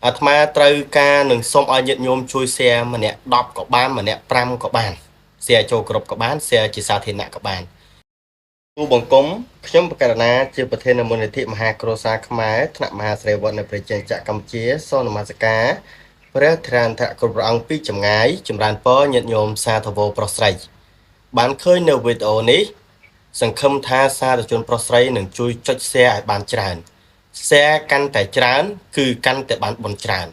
អាត្មាត្រូវការនឹងសូមឲ្យញាតិញោមជួយ share ម្នាក់10ក៏បានម្នាក់5ក៏បាន share ចូលគ្រប់ក៏បាន share ជាសាធារណៈក៏បានទូបង្គំខ្ញុំបកករណាជាប្រធានមន្តិមហាគ្រួសារខ្មែរថ្នាក់មហាសិរីវត្តនៅប្រជាជាតិកម្ពុជាសូមនមស្ការព្រះធរណធគ្រប់ព្រះអង្គពីចម្ងាយចម្រើនពរញាតិញោមសាធវប្រុសស្រីបានឃើញនៅវីដេអូនេះសង្ឃឹមថាសាធុជនប្រុសស្រីនឹងជួយចុច share ឲ្យបានច្រើន share កាន់តែច្រើនគឺកាន់តែបានបុណ្យច្រើន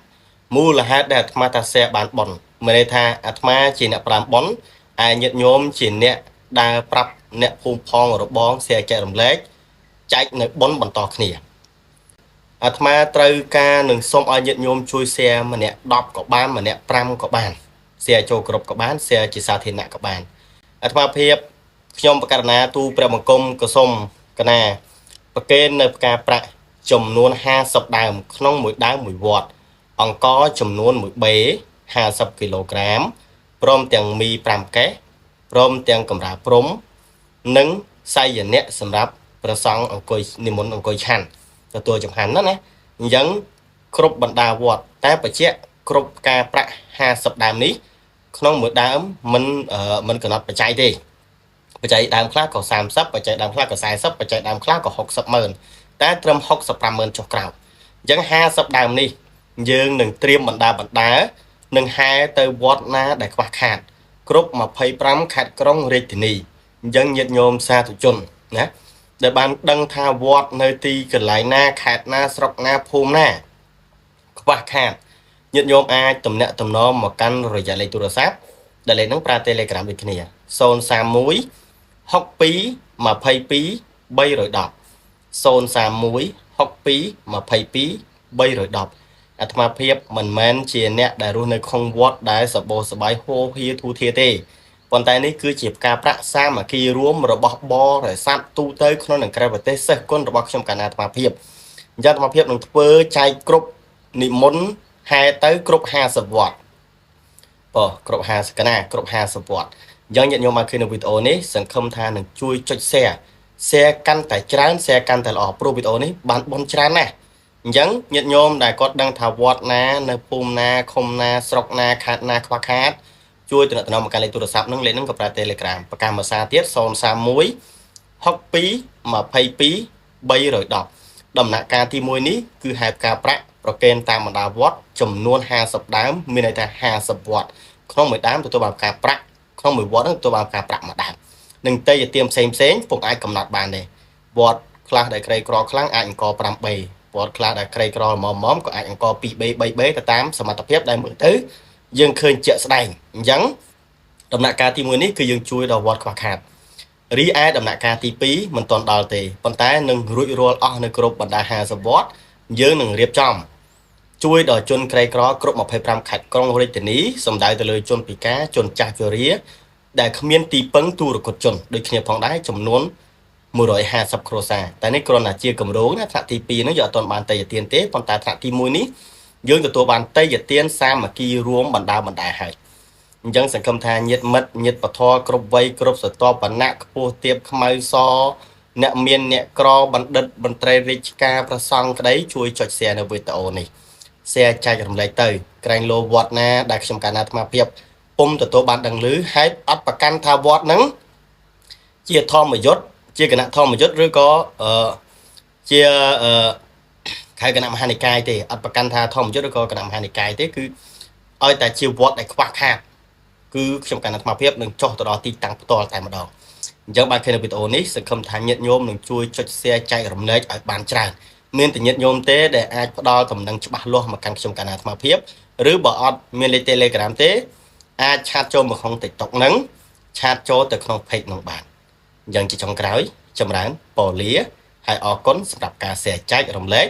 មូលហេតុដែលអាត្មាថា share បានបុណ្យមានន័យថាអាត្មាជាអ្នកប្រាំបុណ្យឯញាតិញោមជាអ្នកដើរប្រាប់អ្នកភូមិផងរបង share ចែករំលែកចែកនៅបុណ្យបន្តគ្នាអាត្មាត្រូវការនឹងសូមឲ្យញាតិញោមជួយ share ម្នាក់10ក៏បានម្នាក់5ក៏បាន share ចូលគ្រប់ក៏បាន share ជាសាធារណៈក៏បានអាត្មាភាពខ្ញុំបកករណាទូព្រះបង្គំក៏សូមកណាប្រគេននៅផ្កាប្រាក់ចំនួន50ដើមក្នុងមួយដើមមួយវត្តអង្គចំនួន1បេ50គីឡូក្រាមព្រមទាំងមី5កេសព្រមទាំងកម្រាលព្រំនិងសៃយនៈសម្រាប់ព្រះសង្ឃអង្គុយនិមន្តអង្គុយឆាន់ទទួលចង្ហាន់ណាអញ្ចឹងគ្រប់បណ្ដាវត្តតែបច្ចៈគ្រប់ផ្កាប្រាក់50ដើមនេះក្នុងមួយដើមមិនកំណត់បច្ច័យទេបច្ច័យដើមខ្លះក៏30បច្ច័យដើមខ្លះក៏40បច្ច័យដើមខ្លះក៏60ម៉ឺនតែត្រឹម65ម៉ឺនចុះក្រោមអញ្ចឹង50ដើមនេះយើងនឹងត្រៀមបណ្ដានឹងហែទៅវត្តណាដែលខ្វះខាតគ្រប់25ខេត្តក្រុងរាជធានីអញ្ចឹងញាតិញោមសាធុជនណាដែលបានដឹងថាវត្តនៅទីកន្លែងណាខេត្តណាស្រុកណាភូមិណាខ្វះខាតញាតិញោមអាចទំនាក់ទំនងមកកាន់រយៈលេខទូរស័ព្ទដែលលេខហ្នឹងប្រើ Telegram ដូចគ្នា031 62 22 310 031 62 22 310អាត្មាភាពមិនមែនជាអ្នកដែលរស់នៅក្នុងវត្តដែលសបោសបាយហូហៀធូធាទេប៉ុន្តែនេះគឺជាផ្កាប្រាក់សាមគ្គីរួមរបស់បរិស័ទទូទៅក្នុងនិងក្រៅប្រទេសសិស្សគុណរបស់ខ្ញុំកណ្ណាអាត្មាភាពអញ្ចឹងអាត្មាភាពនឹងធ្វើចែកគ្រប់និមន្តហែទៅគ្រប់50វត្តគ្រប់50កណាគ្រប់50វត្តអញ្ចឹងញាតិញោមមកឃើញនៅវីដេអូនេះសង្ឃឹមថានឹងជួយចុច share កាន់តែច្រើន share កាន់តែល្អព្រោះវីដេអូនេះបានបុណ្យច្រើនណាស់អញ្ចឹងញាតិញោមដែលគាត់ដឹងថាវត្តណានៅភូមិណាឃុំណាស្រុកណាខេត្តណាខ្វះខាតជួយទំនាក់ទំនងមកកាន់លេខទូរស័ព្ទនឹងលេខហ្នឹងក៏ប្រើ Telegram ប្រកាសមួយសារទៀត031 62 22 310ដំណាក់កាលទី1នេះគឺហេតុការប្រាក់ប្រកេនតាមបណ្ដាវត្តចំនួន50ដើមមានន័យថា50វត្តក្នុងមួយដើមទទួលបានផ្កាប្រាក់ក្នុងមួយវត្តហ្នឹងទទួលបានផ្កាប្រាក់មួយដើមនឹងតេយ្យទាមផ្សេងពុកអាចកំណត់បានដែរវត្តខ្លះដែលក្រីក្រខ្លាំងអាចអង្គ5បេវត្តខ្លះដែលក្រីក្រល្មមក៏អាចអង្គ2បេ3បេទៅតាមសមត្ថភាពដែលមើលទៅយើងឃើញជាក់ស្ដែងអញ្ចឹងដំណាក់កាលទី1នេះគឺយើងជួយដល់វត្តខ្វះខាតរីឯដំណាក់កាលទី2មិនទាន់ដល់ទេប៉ុន្តែនឹងរួចរាល់អស់នៅគ្រប់បណ្ដា50វត្តយើងនឹងរៀបចំជួយដល់ជនក្រីក្រគ្រប់25ខេត្តក្រុងរាជធានីសំដៅទៅលើជនពិការជនចាស់ជរាដែលគ្មានទីពឹងទូរគតជនដូចគ្នាផងដែរចំនួន150គ្រួសារតែនេះគ្រាន់តែជាគម្រោងណាថ្នាក់ទី2ហ្នឹងយើងអត់ទាន់បានតេយ្យទានទេប៉ុន្តែថ្នាក់ទី1នេះយើងទទួលបានតេយ្យទានសាមគ្គីរួមបណ្ដាហើយអញ្ចឹងសង្ឃឹមថាញាតិមិត្តញាតិពធគ្រប់វ័យគ្រប់ស្រទាប់វណ្ណៈខ្ពស់ទាបខ្មៅសអ្នកមានអ្នកក្របណ្ឌិតមន្ត្រីរាជការប្រសង់ក្តីជួយចុច share នៅវីដេអូនេះ share ចែករំលែកទៅក្រែងលោវត្តណាដែលខ្ញុំកណ្ណាអាត្មាភាពពុំទទួលបានដឹងឮហេតុអត់ប្រកាន់ថាវត្តហ្នឹងជាធម្មយុត្តជាគណៈធម្មយុត្តឬក៏ជាខែគណៈមហានិកាយទេអត់ប្រកាន់ថាធម្មយុត្តឬក៏គណៈមហានិកាយទេគឺឲ្យតែជាវត្តដែលខ្វះខាតគឺខ្ញុំកណ្ណាអាត្មាភាពនឹងចុះទៅដល់ទីតាំងផ្ទាល់តែម្ដងអញ្ចឹងបានឃើញនៅវីដេអូនេះសង្ឃឹមថាញាតិញោមនឹងជួយចុច share ចែករំលែកឲ្យបានច្រើនមានតែញាតិញោមទេដែលអាចផ្ដល់ដំណឹងច្បាស់លាស់មកកាន់ខ្ញុំកណ្ណាអាត្មាភាពឬបើអត់មានលេខ Telegram ទេអាចឆាតចូលមកក្នុង TikTok ហ្នឹងឆាតចូលទៅក្នុង page ហ្នឹងបានអញ្ចឹងជាចុងក្រោយចម្រើនពលាហើយអរគុណសម្រាប់ការ share ចែករំលែក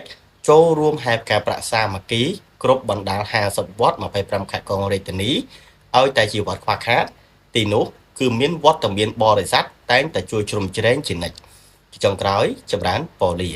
ចូលរួមហេតុការប្រាក់សាមគ្គីគ្រប់បណ្ដាល50វត្ត25ខេត្តក្រុងរាជធានីឲ្យតែជាវត្តខ្វះខាតទីនោះគឺមានវត្តមានបរិស័ទតែងតែជួយជ្រោមជ្រែងជានិច្ចជាចុងក្រោយចម្រើនពលា